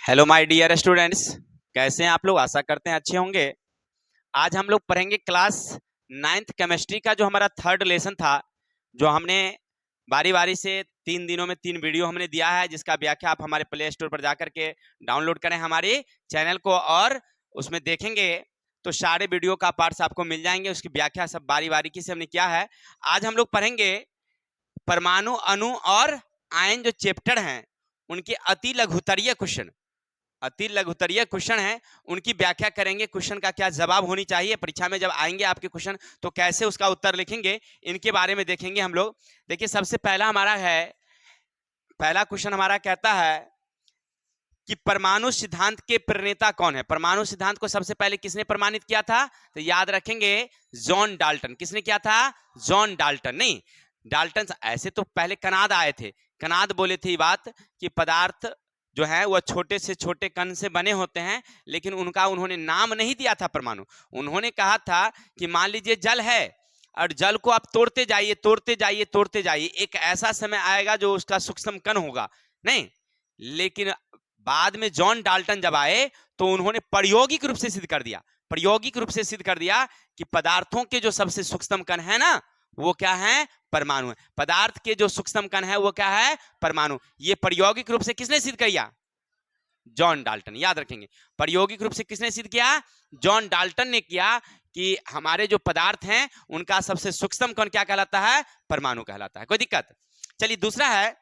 Hello my dear students, कैसे हैं आप लोग। आशा करते हैं अच्छे होंगे। आज हम लोग पढ़ेंगे क्लास 9th केमिस्ट्री का जो हमारा थर्ड लेसन था, जो हमने बारी बारी से 3 दिनों में 3 वीडियो हमने दिया है, जिसका व्याख्या आप हमारे प्ले स्टोर पर जा करके डाउनलोड करें हमारे चैनल को, और उसमें देखेंगे तो सारे वीडियो का पार्ट्स आपको मिल जाएंगे। उसकी व्याख्या सब बारी बारीकी से हमने किया है। आज हम लोग पढ़ेंगे परमाणु, अणु और आयन जो चैप्टर हैं उनके अति लघुत्तरीय क्वेश्चन। अति लघुत्तरीय क्वेश्चन है, उनकी व्याख्या करेंगे। क्वेश्चन का क्या जवाब होनी चाहिए, परीक्षा में जब आएंगे आपके क्वेश्चन तो कैसे उसका उत्तर लिखेंगे, इनके बारे में देखेंगे हम लोग। देखिए, सबसे पहला हमारा है, पहला क्वेश्चन हमारा कहता है कि परमाणु सिद्धांत के प्रणेता कौन है। परमाणु सिद्धांत को सबसे पहले किसने प्रमाणित किया था, तो याद रखेंगे जॉन डाल्टन। किसने किया था? John Dalton. नहीं, डाल्टन ऐसे तो पहले कनाद आए थे, कनाद बोले थे ये बात कि पदार्थ जो है वह छोटे से छोटे कण से बने होते हैं, लेकिन उनका उन्होंने नाम नहीं दिया था परमाणु। उन्होंने कहा था कि मान लीजिए जल है और जल को आप तोड़ते जाइए तोड़ते जाइए तोड़ते जाइए, एक ऐसा समय आएगा जो उसका सूक्ष्म कण होगा। नहीं, लेकिन बाद में जॉन डाल्टन जब आए तो उन्होंने प्रायोगिक रूप से सिद्ध कर दिया, प्रायोगिक रूप से सिद्ध कर दिया कि पदार्थों के जो सबसे सूक्ष्म कण है ना, वो क्या है? परमाणु है। पदार्थ के जो सूक्ष्म कण है वो क्या है? परमाणु। ये प्रायोगिक रूप से किसने सिद्ध किया? John Dalton. याद रखेंगे, प्रायोगिक रूप से किसने सिद्ध किया? जॉन डाल्टन ने किया कि हमारे जो पदार्थ हैं उनका सबसे सूक्ष्म कण क्या कहलाता है? परमाणु कहलाता है। कोई दिक्कत? चलिए, दूसरा है,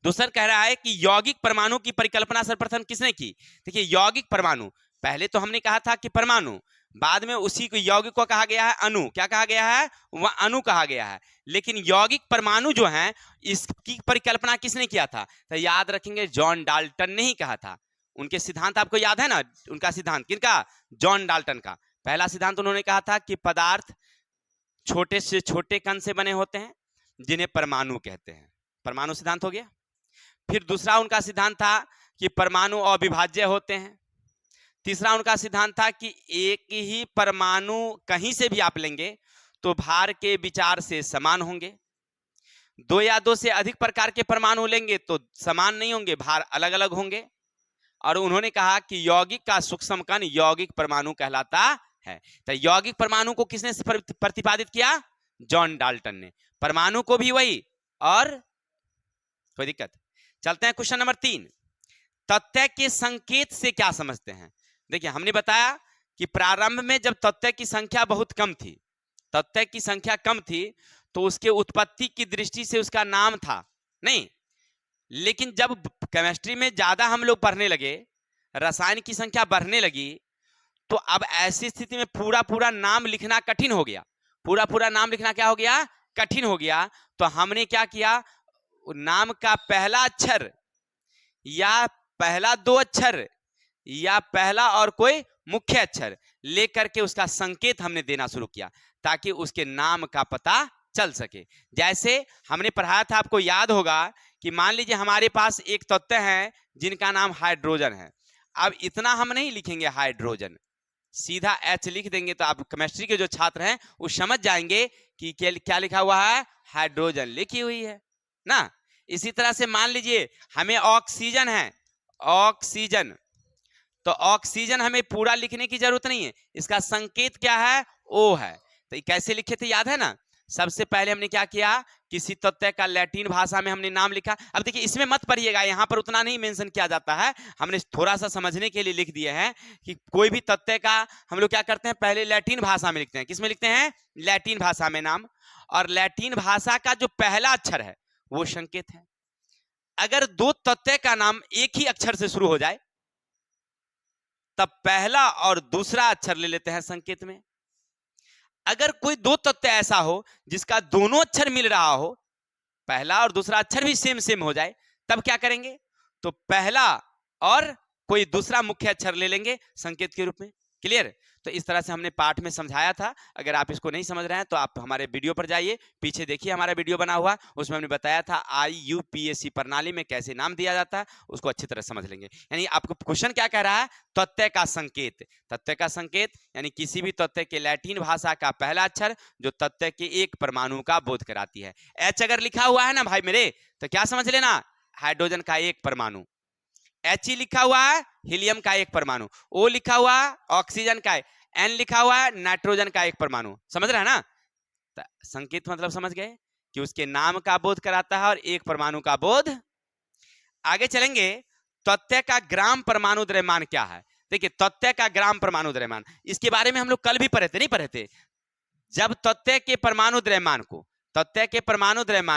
दूसरा कह रहा है कि यौगिक परमाणु की परिकल्पना सर्वप्रथम किसने की। देखिए, यौगिक परमाणु, पहले तो हमने कहा था कि परमाणु, बाद में उसी को यौगिक को कहा गया है अणु। क्या कहा गया है? वह अणु कहा गया है। लेकिन यौगिक परमाणु जो है इसकी परिकल्पना किसने किया था? तो याद रखेंगे जॉन डाल्टन ने ही कहा था। उनके सिद्धांत आपको याद है ना, उनका सिद्धांत किनका? जॉन डाल्टन का। पहला सिद्धांत उन्होंने कहा था कि पदार्थ छोटे से छोटे कण से बने होते हैं जिन्हें परमाणु कहते हैं। परमाणु सिद्धांत हो गया। फिर दूसरा उनका सिद्धांत था कि परमाणु अविभाज्य होते हैं। तीसरा उनका सिद्धांत था कि एक ही परमाणु कहीं से भी आप लेंगे तो भार के विचार से समान होंगे। दो या दो से अधिक प्रकार के परमाणु लेंगे तो समान नहीं होंगे, भार अलग अलग होंगे। और उन्होंने कहा कि यौगिक का सूक्ष्म कण यौगिक परमाणु कहलाता है। तो यौगिक परमाणु को किसने प्रतिपादित किया? जॉन डाल्टन ने। परमाणु को भी वही। और कोई दिक्कत? चलते हैं क्वेश्चन नंबर 3। तथ्य के संकेत से क्या समझते हैं। देखिए, हमने बताया कि प्रारंभ में जब तथ्य की संख्या बहुत कम थी, तथ्य की संख्या कम थी, तो उसके उत्पत्ति की दृष्टि से उसका नाम था नहीं। लेकिन जब केमिस्ट्री में ज्यादा हम लोग पढ़ने लगे, रसायन की संख्या बढ़ने लगी, तो अब ऐसी स्थिति में पूरा पूरा नाम लिखना कठिन हो गया। पूरा पूरा नाम लिखना क्या हो गया? कठिन हो गया। तो हमने क्या किया, नाम का पहला अक्षर या पहला 2 अक्षर या पहला और कोई मुख्य अक्षर लेकर के उसका संकेत हमने देना शुरू किया, ताकि उसके नाम का पता चल सके। जैसे हमने पढ़ाया था, आपको याद होगा कि मान लीजिए हमारे पास एक तत्व है जिनका नाम हाइड्रोजन है। अब इतना हम नहीं लिखेंगे हाइड्रोजन, सीधा एच लिख देंगे, तो आप केमिस्ट्री के जो छात्र हैं वो समझ जाएंगे कि क्या लिखा हुआ है? हाइड्रोजन लिखी हुई है ना। इसी तरह से मान लीजिए हमें ऑक्सीजन है, ऑक्सीजन, तो ऑक्सीजन हमें पूरा लिखने की जरूरत नहीं है, इसका संकेत क्या है? ओ है। तो कैसे लिखे थे, याद है ना? सबसे पहले हमने क्या किया, किसी तत्व का लैटिन भाषा में हमने नाम लिखा। अब देखिए, इसमें मत पढ़िएगा, यहाँ पर उतना नहीं मेंशन किया जाता है, हमने थोड़ा सा समझने के लिए लिख दिए हैं कि कोई भी तत्व का हम लोग क्या करते हैं, पहले लैटिन भाषा में लिखते हैं। किस में लिखते हैं? लैटिन भाषा में नाम। और लैटिन भाषा का जो पहला अक्षर है वो संकेत है। अगर दो तत्व का नाम एक ही अक्षर से शुरू हो जाए तब पहला और दूसरा अक्षर ले लेते हैं संकेत में। अगर कोई दो तत्व ऐसा हो जिसका दोनों अक्षर मिल रहा हो, पहला और दूसरा अक्षर भी सेम सेम हो जाए, तब क्या करेंगे? तो पहला और कोई दूसरा मुख्य अक्षर ले लेंगे संकेत के रूप में। क्लियर? तो इस तरह से हमने पाठ में समझाया था। अगर आप इसको नहीं समझ रहे हैं तो आप हमारे वीडियो पर जाइए, पीछे देखिए हमारा वीडियो बना हुआ, उसमें हमने बताया था IUPAC प्रणाली में कैसे नाम दिया जाता है, उसको अच्छी तरह समझ लेंगे। यानी आपको क्वेश्चन क्या कह रहा है? तत्व का संकेत। तत्व का संकेत यानी किसी भी तत्व के लैटिन भाषा का पहला अक्षर जो तत्व के एक परमाणु का बोध कराती है। एच अगर लिखा हुआ है ना भाई मेरे, तो क्या समझ लेना? हाइड्रोजन का एक परमाणु। He लिखा हुआ है हीलियम का एक परमाणु, O लिखा हुआ ऑक्सीजन का है, N लिखा हुआ है नाइट्रोजन का एक परमाणु। समझ रहे हैं ना? संकेत मतलब समझ गए कि उसके नाम का बोध कराता है और एक परमाणु का बोध। आगे चलेंगे, तत्व का ग्राम परमाणु द्रव्यमान क्या है। देखिए तत्व का ग्राम परमाणु द्रव्यमान, इसके बारे में हम लोग कल भी पढ़े थे, नहीं पढ़े थे? जब तत्व के परमाणु द्रव्यमान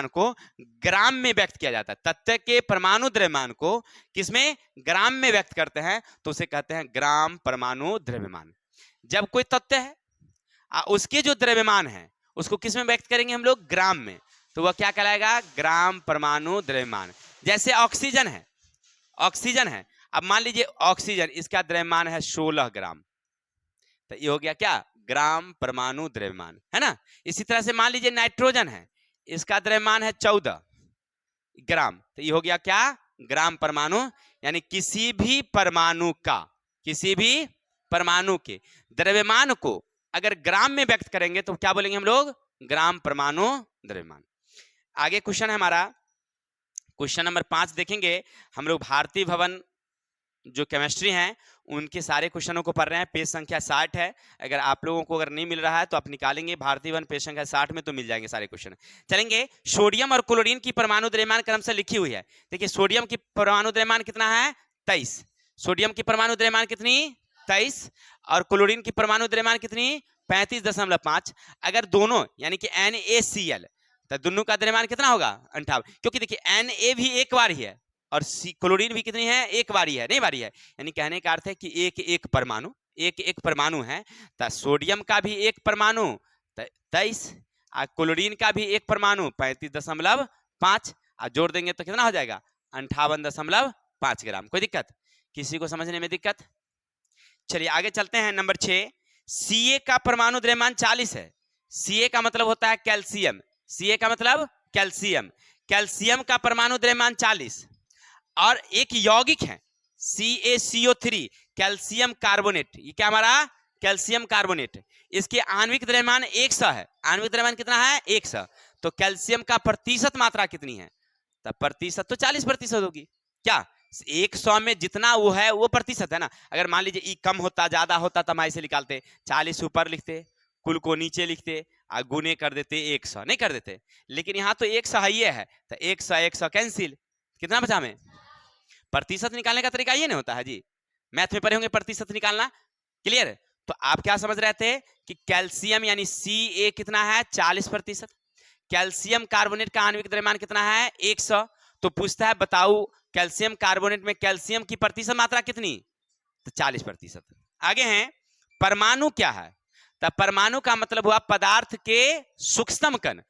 को ग्राम में व्यक्त किया जाता है, तत्व के परमाणु द्रव्यमान को किसमें, ग्राम में व्यक्त करते हैं, तो उसे कहते हैं ग्राम परमाणु द्रव्यमान। जब कोई तत्व है उसके जो द्रव्यमान है उसको किसमें व्यक्त करेंगे हम लोग, ग्राम में, तो वह क्या कहलाएगा, ग्राम परमाणु द्रव्यमान। जैसे ऑक्सीजन है, अब मान लीजिए ऑक्सीजन, इसका द्रव्यमान है 16 ग्राम, तो ये हो गया क्या, ग्राम परमाणु द्रव्यमान, है ना। इसी तरह से मान लीजिए नाइट्रोजन है, इसका द्रव्यमान है 14 ग्राम, तो ये हो गया क्या, ग्राम परमाणु। यानी किसी भी परमाणु के द्रव्यमान को अगर ग्राम में व्यक्त करेंगे तो क्या बोलेंगे हम लोग, ग्राम परमाणु द्रव्यमान। आगे क्वेश्चन है हमारा, क्वेश्चन नंबर 5 देखेंगे हम लोग। भारतीय भवन जो केमिस्ट्री हैं उनके सारे क्वेश्चनों को पढ़ रहे हैं, पेज संख्या 60 है। अगर आप लोगों को अगर नहीं मिल रहा है तो आप निकालेंगे भारतीय भवन पेज संख्या 60 में, तो मिल जाएंगे सारे क्वेश्चन। चलेंगे, सोडियम और क्लोरीन की परमाणु द्रव्यमान क्रम से लिखी हुई है। देखिए सोडियम की परमाणु द्रव्यमान कितना है, 23। सोडियम की परमाणु द्रव्यमान कितनी, 23, और क्लोरीन की परमाणु द्रव्यमान कितनी, 35.5। अगर दोनों यानी कि NaCl, तो दोनों का द्रव्यमान कितना होगा, 58। क्योंकि देखिए Na भी एक बार ही है और क्लोरीन भी कितनी है, एक बारी है, नहीं बारी है। यानी कहने का अर्थ है कि एक परमाणु है। तो सोडियम का भी एक परमाणु 23, और क्लोरीन का भी एक परमाणु 35.5, और जोड़ देंगे तो कितना हो जाएगा, 58.5 ग्राम। कोई दिक्कत, किसी को समझने में दिक्कत? चलिए आगे चलते हैं। नंबर 6, Ca का परमाणु द्रव्यमान 40 है। Ca का मतलब होता है कैल्शियम, Ca का मतलब कैल्शियम का परमाणु द्रव्यमान 40, और एक यौगिक है CaCO3, कैल्शियम कार्बोनेट। ये क्या हमारा, कैल्शियम कार्बोनेट, इसके आणविक द्रव्यमान 100 है। आणविक द्रव्यमान कितना है, 100। तो कैल्शियम का प्रतिशत मात्रा कितनी है, तब प्रतिशत तो 40% होगी। क्या 100 में जितना वो है वो प्रतिशत है ना। अगर मान लीजिए ई कम होता, ज्यादा होता, तो हम ऐसे निकालते, 40 ऊपर लिखते, कुल को नीचे लिखते, और गुने कर देते 100, नहीं कर देते। लेकिन यहाँ तो 100 ही है, तो 100 कैंसिल, कितना बचा हमें, प्रतिशत निकालने का तरीका ये नहीं होता है जी, मैथ में पढ़े होंगे प्रतिशत निकालना, क्लियर। तो आप क्या समझ रहे थे कि कैल्शियम यानी Ca कितना है, 40%। कैल्शियम कार्बोनेट का आणविक द्रव्यमान कितना है, 100। तो पूछता है बताओ कैल्शियम कार्बोनेट में कैल्शियम की प्रतिशत मात्रा कितनी, तो 40%। आगे हैं, परमाणु क्या है, तो परमाणु का मतलब हुआ पदार्थ के सूक्ष्म कण,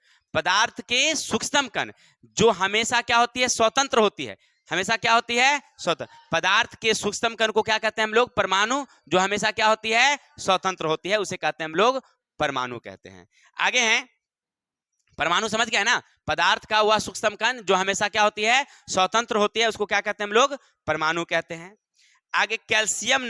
जो हमेशा क्या होती है, स्वतंत्र होती है। हमेशा क्या होती है, स्वतंत्र। पदार्थ के सूक्ष्म कण को क्या कहते हैं हम लोग, परमाणु। जो हमेशा क्या होती है, स्वतंत्र होती है, उसे कहते हैं हम लोग परमाणु कहते हैं। आगे हैं, परमाणु समझ गए ना, पदार्थ का हुआ सूक्ष्म कण जो हमेशा क्या होती है, स्वतंत्र होती है, उसको क्या कहते हैं हम लोग, परमाणु कहते हैं। आगे कैल्शियम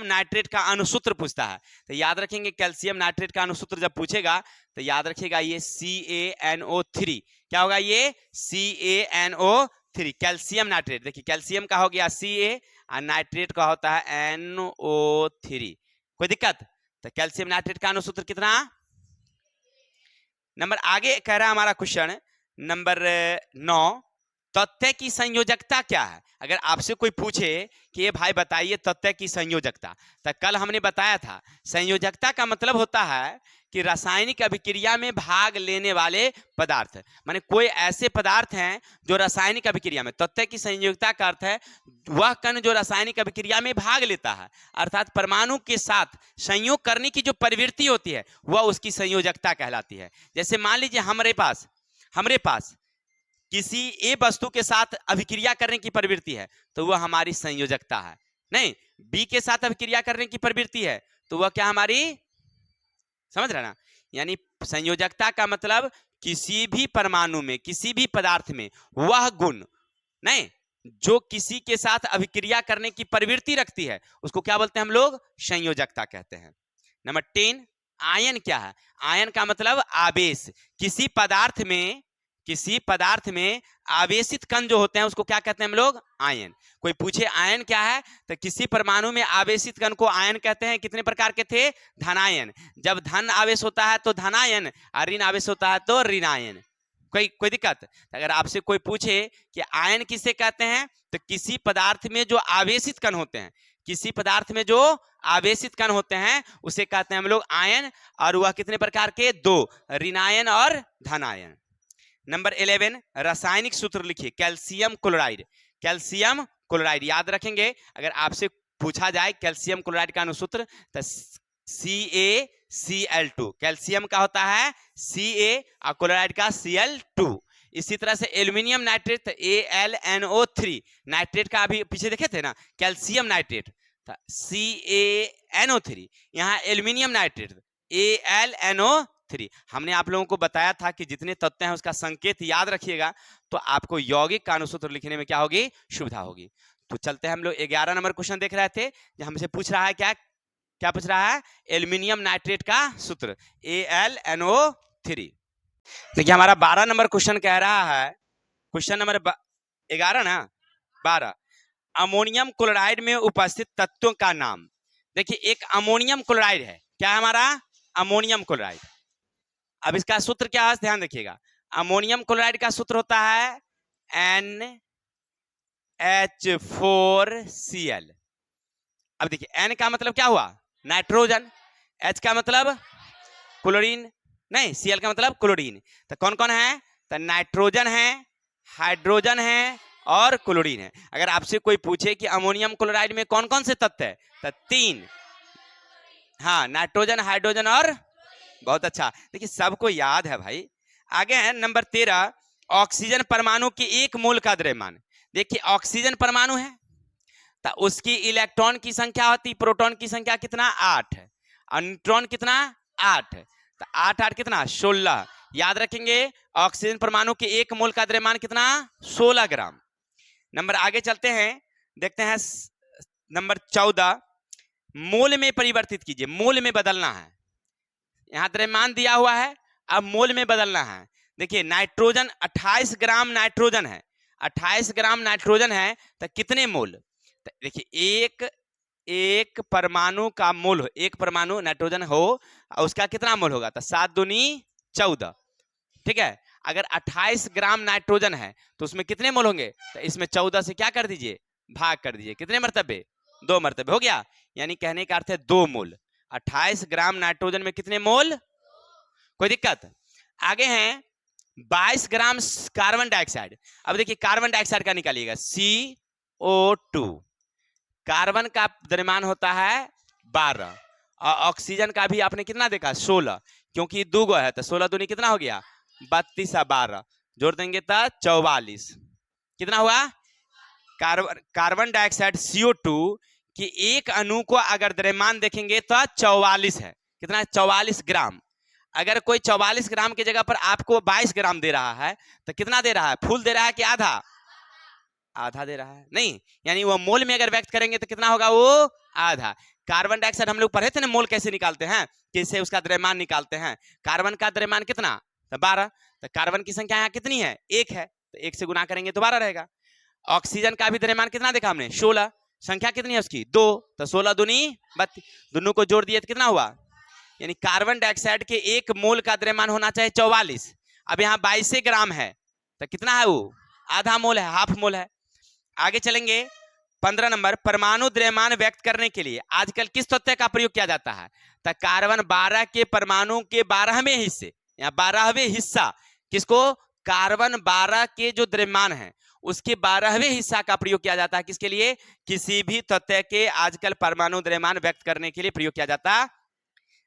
नाइट्रेट का अणुसूत्र पूछता है, तो याद रखेंगे कैल्शियम नाइट्रेट का अणुसूत्र जब पूछेगा तो याद रखिएगा ये CaNO3। क्या होगा ये, CaNO3, कैल्शियम नाइट्रेट। देखिए कैल्शियम का हो गया Ca और नाइट्रेट का होता है NO3। कोई दिक्कत? तो कैल्शियम नाइट्रेट का अणुसूत्र कितना, नंबर आगे कह रहा है हमारा क्वेश्चन नंबर 9, तत्व की संयोजकता क्या है। अगर आपसे कोई पूछे कि ये भाई बताइए तत्व की संयोजकता, तो कल हमने बताया था संयोजकता का मतलब होता है कि रासायनिक अभिक्रिया में भाग लेने वाले पदार्थ, माने कोई ऐसे पदार्थ हैं जो रासायनिक अभिक्रिया में, तत्व की संयोजकता का अर्थ है वह कण जो रासायनिक अभिक्रिया में भाग लेता है, अर्थात परमाणु के साथ संयोग करने की जो प्रवृत्ति होती है वह उसकी संयोजकता कहलाती है। जैसे मान लीजिए हमारे पास किसी ए वस्तु के साथ अभिक्रिया करने की प्रवृत्ति है तो वह हमारी संयोजकता है। नहीं, बी के साथ अभिक्रिया करने की प्रवृत्ति है तो वह क्या हमारी, समझ रहे ना। यानी संयोजकता का मतलब किसी भी परमाणु में, किसी भी पदार्थ में वह गुण नहीं जो किसी के साथ अभिक्रिया करने की प्रवृत्ति रखती है उसको क्या बोलते हैं हम लोग, संयोजकता कहते हैं। नंबर 10, आयन क्या है। आयन का मतलब आवेश। किसी पदार्थ में किसी पदार्थ में आवेशित कण जो होते हैं उसको क्या कहते हैं हम लोग? आयन। कोई पूछे आयन क्या है, तो किसी परमाणु में आवेशित कण को आयन कहते हैं। कितने प्रकार के थे? धनायन। जब धन आवेश होता है तो धनायन, और ऋण आवेश होता है तो ऋणायन। कोई दिक्कत? अगर आपसे कोई पूछे कि आयन किसे कहते हैं, तो किसी पदार्थ में जो आवेशित कण होते हैं, किसी पदार्थ में जो आवेशित कण होते हैं उसे कहते हैं हम लोग आयन। और वह कितने प्रकार के? 2, ऋणायन और धनायन। नंबर 11, रासायनिक सूत्र लिखिए। Calcium chloride. कैल्शियम क्लोराइड याद रखेंगे, अगर आपसे पूछा जाए कैल्शियम क्लोराइड का अनुसूत्र तो CaCl2। कैल्शियम का होता है Ca और क्लोराइड का Cl2। इसी तरह से एल्यूमिनियम नाइट्रेट AlNO3। नाइट्रेट का अभी पीछे देखे थे ना, कैल्शियम नाइट्रेट था CaNO3, यहाँ एल्यूमिनियम नाइट्रेट AlNO3। हमने आप लोगों को बताया था कि जितने तत्व हैं उसका संकेत याद रखिएगा तो आपको यौगिक का अनुसूत्र लिखने में क्या होगी? सुविधा होगी। तो चलते हैं हम लोग 11 नंबर क्वेश्चन देख रहे थे, जो हमसे पूछ रहा है क्या पूछ रहा है? एल्यूमिनियम नाइट्रेट का सूत्र AlNO3। देखिए हमारा 12 नंबर क्वेश्चन कह रहा है, क्वेश्चन नंबर 11 ना 12, अमोनियम क्लोराइड में उपस्थित तत्वों का नाम। देखिए एक अमोनियम क्लोराइड है, क्या है हमारा? Ammonium chloride. अब इसका सूत्र क्या है, ध्यान रखिएगा। अमोनियम क्लोराइड का सूत्र होता है NH4Cl। अब देखिए N का मतलब क्या हुआ? नाइट्रोजन। H का मतलब क्लोरीन, नहीं Cl का मतलब क्लोरीन। तो कौन कौन है? तो नाइट्रोजन है, हाइड्रोजन है और क्लोरीन है। अगर आपसे कोई पूछे कि अमोनियम क्लोराइड में कौन कौन से तत्व है, तो 3, हाँ, नाइट्रोजन, हाइड्रोजन और, बहुत अच्छा, देखिए सबको याद है भाई। आगे है नंबर 13, ऑक्सीजन परमाणु की 1 मोल का द्रव्यमान। देखिए ऑक्सीजन परमाणु है तो उसकी इलेक्ट्रॉन की संख्या होती, प्रोटॉन की संख्या कितना? 8 है, और न्यूट्रॉन कितना? 8 है। तो 8 8 कितना? 16। याद रखेंगे ऑक्सीजन परमाणु के 1 मोल का द्रव्यमान कितना? 16 ग्राम। नंबर आगे चलते हैं, देखते हैं नंबर 14, मोल में परिवर्तित कीजिए। मोल में बदलना है, यहाँ द्रव्यमान दिया हुआ है, अब मोल में बदलना है। देखिए नाइट्रोजन 28 ग्राम नाइट्रोजन है, 28 ग्राम नाइट्रोजन है तो कितने मोल? तो देखिए एक परमाणु का मोल हो, एक परमाणु नाइट्रोजन हो उसका कितना मोल होगा? तो 7 दूनी 14, ठीक है। अगर 28 ग्राम नाइट्रोजन है तो उसमें कितने मोल होंगे? तो इसमें 14 से क्या कर दीजिए? भाग कर दीजिए। कितने मर्तबे? 2 मर्तबे हो गया, यानी कहने का अर्थ है 2 मोल। 28 ग्राम नाइट्रोजन में कितने मोल? कोई दिक्कत? आगे हैं 22 ग्राम कार्बन डाइऑक्साइड। अब देखिए कार्बन डाइऑक्साइड का निकालिएगा, CO2। कार्बन का द्रव्यमान होता है 12, और ऑक्सीजन का भी आपने कितना देखा? 16, क्योंकि 2 गो है तो 16 दूनी कितना हो गया? 32 और 12 जोड़ देंगे तो 44। कितना हुआ? कार्बन डाइऑक्साइड CO2 कि एक अणु को अगर द्रव्यमान देखेंगे तो 44 है। कितना? 44 ग्राम। अगर कोई 44 ग्राम की जगह पर आपको 22 ग्राम दे रहा है तो कितना दे रहा है? फुल दे रहा है कि आधा? आधा दे रहा है, नहीं, यानी वो मोल में अगर व्यक्त करेंगे तो कितना होगा? वो आधा। कार्बन डाइऑक्साइड हम लोग पढ़े थे ना, मोल कैसे निकालते हैं, कैसे उसका द्रव्यमान निकालते हैं। कार्बन का द्रव्यमान कितना? तो 12। तो कार्बन की संख्या यहाँ कितनी है? 1 है, तो 1 से गुना करेंगे तो 12 रहेगा। ऑक्सीजन का भी द्रव्यमान कितना देखा हमने? 16। संख्या कितनी है उसकी? 2, तो 16 दूनी 32, दोनों को जोड़ दिए तो कितना हुआ? यानी कार्बन डाइऑक्साइड के 1 मोल का द्रव्यमान होना चाहिए 44। अब यहाँ 22 ग्राम है तो कितना है? वो आधा मोल है, हाफ मोल है। आगे चलेंगे 15 नंबर, परमाणु द्रव्यमान व्यक्त करने के लिए आजकल किस तत्व का प्रयोग किया जाता है? तो कार्बन 12 के परमाणु के 12वें हिस्से, या 12वें हिस्सा किसको? कार्बन 12 के जो द्रव्यमान है उसके 12वें हिस्सा का प्रयोग किया जाता है। किसके लिए? किसी भी तत्व के आजकल परमाणु द्रव्यमान व्यक्त करने के लिए प्रयोग किया जाता है।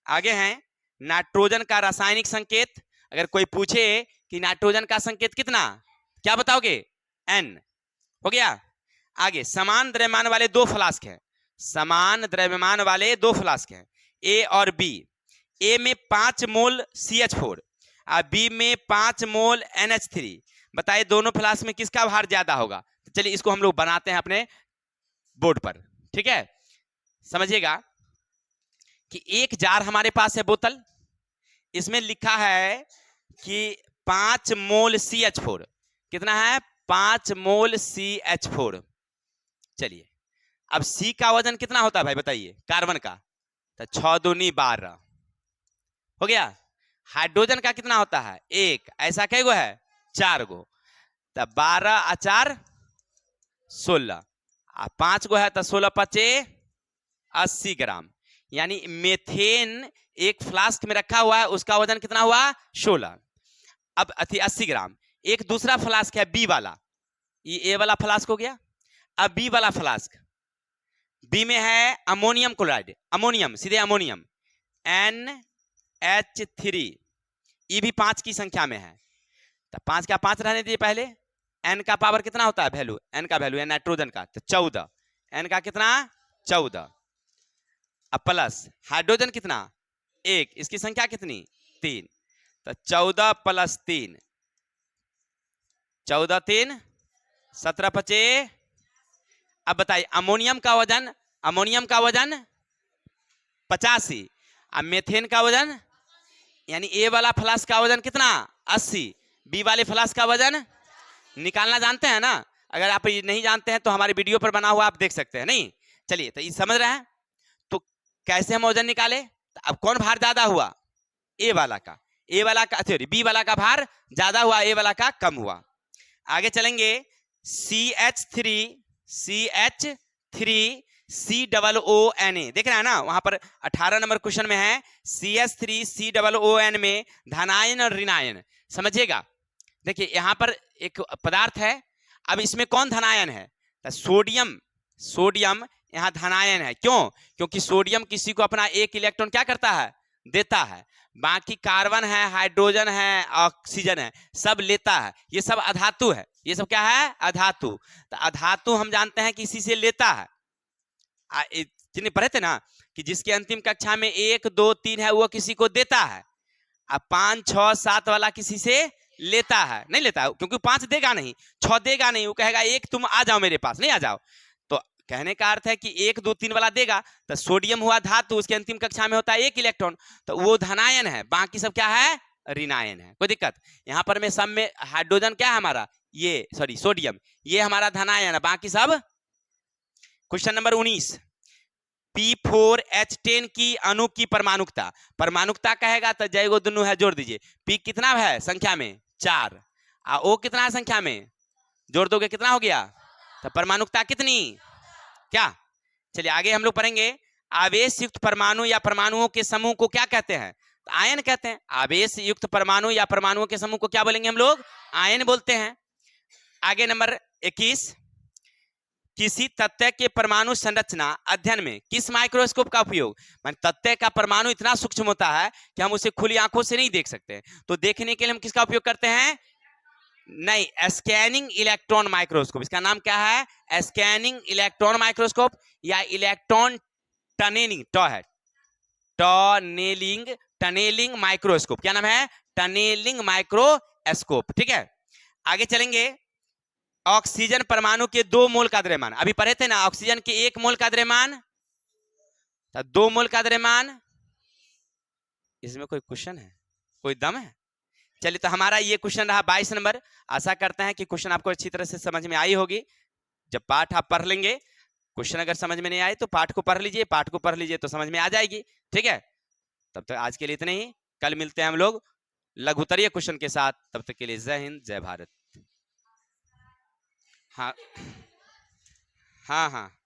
आगे हैं नाइट्रोजन का रासायनिक संकेत। अगर कोई पूछे कि नाइट्रोजन का संकेत कितना, क्या बताओगे? N। हो गया। आगे समान द्रव्यमान वाले 2 फ्लास्क हैं, समान द्रव्यमान वाले 2 फ्लास्क हैं, A और B। A में 5 मोल CH4 और B में 5 मोल NH3। बताइए दोनों फ्लास्क में किसका भार ज्यादा होगा? तो चलिए इसको हम लोग बनाते हैं अपने बोर्ड पर, ठीक है। समझिएगा कि एक जार हमारे पास है, बोतल, इसमें लिखा है कि 5 मोल CH4। कितना है? 5 मोल CH4। चलिए अब C का वजन कितना होता है भाई बताइए, कार्बन का? तो 6 दूनी 12 हो गया। हाइड्रोजन का कितना होता है? 1। ऐसा कई गो है? 4 गो। तो 12 आ 4 16 आ 5 गो है तो 16 5 80 ग्राम। यानी मेथेन एक फ्लास्क में रखा हुआ है, उसका वजन कितना हुआ? 16। अब 80 ग्राम। एक दूसरा फ्लास्क है बी वाला, ये ए वाला फ्लास्क हो गया। अब बी वाला फ्लास्क, बी में है अमोनियम क्लोराइड, अमोनियम सीधे अमोनियम NH3, ये भी 5 की संख्या में है। तो 5 का 5 रहने दीजिए पहले। N का पावर कितना होता है? वैल्यू, N का वैल्यू है नाइट्रोजन का, तो 14। N का कितना? 14। अब प्लस हाइड्रोजन कितना? 1, इसकी संख्या कितनी? 3। तो 14 + 3, 14 3 17 5। अब बताइए अमोनियम का वजन, अमोनियम का वजन 85। अब मेथेन का वजन, यानी ए वाला फ्लास्क का वजन कितना? 80। बी वाले फ्लास्क का वजन निकालना जानते हैं ना? अगर आप ये नहीं जानते हैं तो हमारे वीडियो पर बना हुआ आप देख सकते हैं। नहीं, चलिए तो ये समझ रहे हैं। तो कैसे हम वजन निकाले? तो अब कौन भार ज्यादा हुआ? ए वाला का। ए वाला का सॉरी बी वाला का भार ज्यादा हुआ, ए वाला का कम हुआ। आगे चलेंगे। CH3 COONA, देख रहे हैं ना? वहां पर 18 नंबर क्वेश्चन में है CH3 COON में धनायन और ऋणायन। समझिएगा, देखिए यहां पर एक पदार्थ है, अब इसमें कौन धनायन है? तो सोडियम, सोडियम यहाँ धनायन है। क्यों? क्योंकि सोडियम किसी को अपना एक इलेक्ट्रॉन क्या करता है? देता है। बाकी कार्बन है, हाइड्रोजन है, ऑक्सीजन है, सब लेता है। ये सब अधातु है, ये सब क्या है? अधातु। तो अधातु हम जानते हैं कि इसी से लेता है। जिन्हें पढ़े थे ना कि जिसके अंतिम कक्षा में 1 2 3 है वो किसी को देता है, अब 5 6 7 वाला किसी से लेता है, नहीं लेता है, क्योंकि 5 देगा नहीं, 6 देगा नहीं, वो कहेगा 1 तुम आ जाओ मेरे पास, नहीं आ जाओ। तो कहने का अर्थ है कि 1 2 3 वाला देगा। तो सोडियम हुआ धातु, उसके अंतिम कक्षा में होता है 1 इलेक्ट्रॉन, तो वो धनायन है, बाकी सब क्या है? ऋणायन है। कोई दिक्कत? यहाँ पर में सब में हाइड्रोजन क्या है हमारा? ये सॉरी सोडियम, ये हमारा धनायन है, बाकी सब। क्वेश्चन नंबर 19, P4H10 की अणु की परमाणुकता। परमाणुकता कहेगा तो जैगो दोनों है जोड़ दीजिए। P कितना है संख्या में? 4। O कितना है संख्या में? जोड़ दोगे कितना हो गया? तो परमाणुकता कितनी? क्या? चलिए आगे हम लोग पढ़ेंगे। आवेश युक्त परमाणु या परमाणुओं के समूह को क्या कहते हैं? तो आयन कहते हैं। आवेश युक्त परमाणु या परमाणुओं के समूह को क्या बोलेंगे हम लोग? आयन बोलते हैं। आगे नंबर 21, किसी तत्व के परमाणु संरचना अध्ययन में किस माइक्रोस्कोप का उपयोग? मान तत्व का परमाणु इतना सूक्ष्म होता है कि हम उसे खुली आंखों से नहीं देख सकते, तो देखने के लिए हम किसका उपयोग करते हैं? नहीं, स्कैनिंग इलेक्ट्रॉन माइक्रोस्कोप। इसका नाम क्या है? स्कैनिंग इलेक्ट्रॉन माइक्रोस्कोप या इलेक्ट्रॉन टनेलिंग, है टनेलिंग, टनेलिंग माइक्रोस्कोप। क्या नाम है? Tunnelling microscope. ठीक है, आगे चलेंगे। ऑक्सीजन परमाणु के 2 मोल का द्रव्यमान, अभी पढ़े थे ना, ऑक्सीजन के 1 मोल का द्रव्यमान, 2 मोल का द्रव्यमान। इसमें कोई क्वेश्चन है? कोई दम है? चलिए तो हमारा ये क्वेश्चन रहा 22 नंबर। आशा करते हैं कि क्वेश्चन आपको अच्छी तरह से समझ में आई होगी। जब पाठ आप पढ़ लेंगे, क्वेश्चन अगर समझ में नहीं आए तो पाठ को पढ़ लीजिए, पाठ को पढ़ लीजिए तो समझ में आ जाएगी। ठीक है, तब तक आज के लिए इतना ही। कल मिलते हैं हम लोग लघुत्तरीय क्वेश्चन के साथ। तब तक के लिए जय हिंद, जय भारत। हाँ हाँ हाँ।